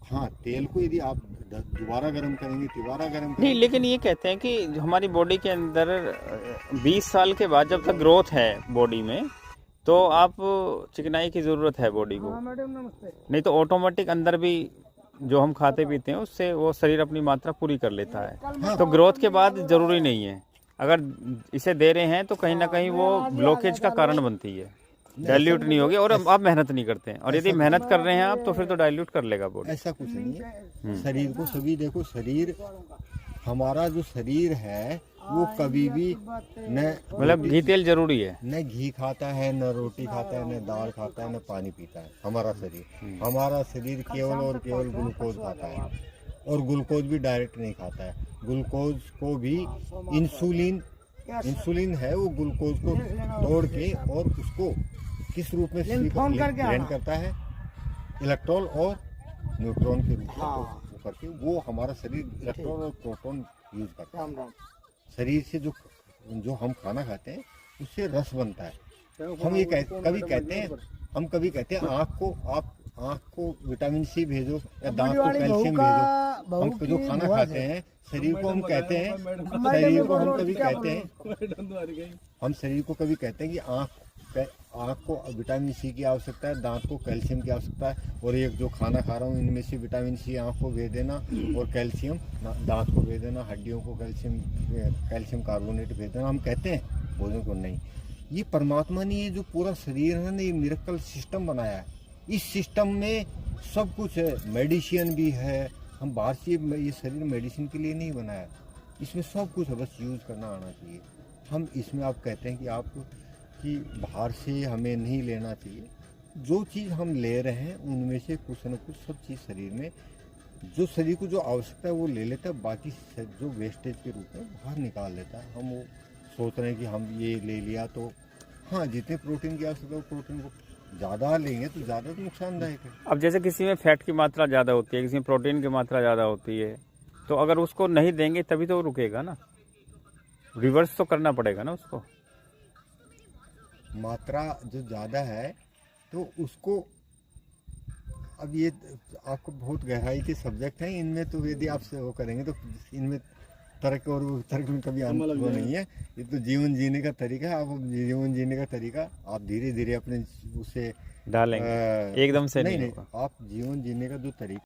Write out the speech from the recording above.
हाँ, तेल को यदि आप दोबारा गर्म करेंगे, तिबारा गर्म नहीं, करेंगे। लेकिन ये कहते हैं कि हमारी बॉडी के अंदर 20 साल के बाद जब तक ग्रोथ है बॉडी में, तो आप चिकनाई की ज़रूरत है बॉडी को। नहीं तो ऑटोमेटिक अंदर भी जो हम खाते पीते हैं उससे वो शरीर अपनी मात्रा पूरी कर लेता है। तो ग्रोथ के बाद ज़रूरी नहीं है। अगर इसे दे रहे हैं तो कहीं ना कहीं वो ब्लॉकेज का कारण बनती है, डाइल्यूट नहीं होगी। और आप मेहनत नहीं करते हैं, और यदि मेहनत कर रहे हैं आप तो फिर तो डाइल्यूट कर लेगा बॉडी। ऐसा कुछ नहीं है। शरीर को सभी देखो, शरीर हमारा जो शरीर है वो कभी भी न मतलब घी तेल जरूरी है। न घी खाता है, न रोटी खाता है, न दाल खाता है, न पानी पीता है। हमारा शरीर केवल और केवल ग्लूकोज खाता है, और ग्लूकोज भी डायरेक्ट नहीं खाता है। ग्लूकोज को भी इंसुलिन है, वो ग्लूकोज को तोड़ के और उसको किस रूप में ग्राइंड करता है, इलेक्ट्रॉन और न्यूट्रॉन के रूप में वो करके वो हमारा शरीर इलेक्ट्रॉन और प्रोटॉन यूज करता है। शरीर से जो हम खाना खाते हैं उससे रस बनता है। हम ये कभी कहते हैं आँख को विटामिन सी भेजो या दांत को कैल्शियम भेजो। हम जो खाना खाते हैं शरीर को हम कहते हैं, शरीर को हम कभी कहते हैं, हम शरीर को कभी कहते हैं कि आँख को विटामिन सी की आवश्यकता है, दांत को कैल्शियम की आवश्यकता है, और एक जो खाना खा रहा हूँ इनमें से विटामिन सी आँख को भेज देना और कैल्शियम दांत को भेज देना, हड्डियों को कैल्शियम कार्बोनेट भेज देना। हम कहते हैं, भोजन को नहीं। ये परमात्मा ने ये जो पूरा शरीर है ना, ये मिरेकल सिस्टम बनाया है। इस सिस्टम में सब कुछ है, मेडिसिन भी है। हम बाहर से ये शरीर मेडिसिन के लिए नहीं बनाया, इसमें सब कुछ है, बस यूज़ करना आना चाहिए। हम इसमें आप कहते हैं कि बाहर से हमें नहीं लेना चाहिए। जो चीज़ हम ले रहे हैं उनमें से कुछ न कुछ सब चीज़ शरीर में, जो शरीर को जो आवश्यकता है वो ले लेता है, बाकी जो वेस्टेज के रूप में बाहर निकाल देता है। हम वो सोच रहे हैं कि हम ये ले लिया तो हाँ, जितने प्रोटीन की आवश्यकता है प्रोटीन को ज़्यादा लेंगे तो ज़्यादा तो नुकसानदायक है। अब जैसे किसी में फैट की मात्रा ज़्यादा होती है, किसी में प्रोटीन की मात्रा ज़्यादा होती है, तो अगर उसको नहीं देंगे तभी तो वो रुकेगा ना, रिवर्स तो करना पड़ेगा ना उसको। मात्रा जो ज़्यादा है तो उसको, अब ये आपको बहुत गहराई के सब्जेक्ट हैं इनमें, तो यदि आप वो करेंगे तो इनमें तर्क और तर्क में कभी अंत वो नहीं है। ये तो जीवन जीने का तरीका है। आप जीवन जीने का तरीका आप धीरे धीरे अपने उससे डालेंगे, एकदम से नहीं होगा। आप जीवन जीने का जो तरीका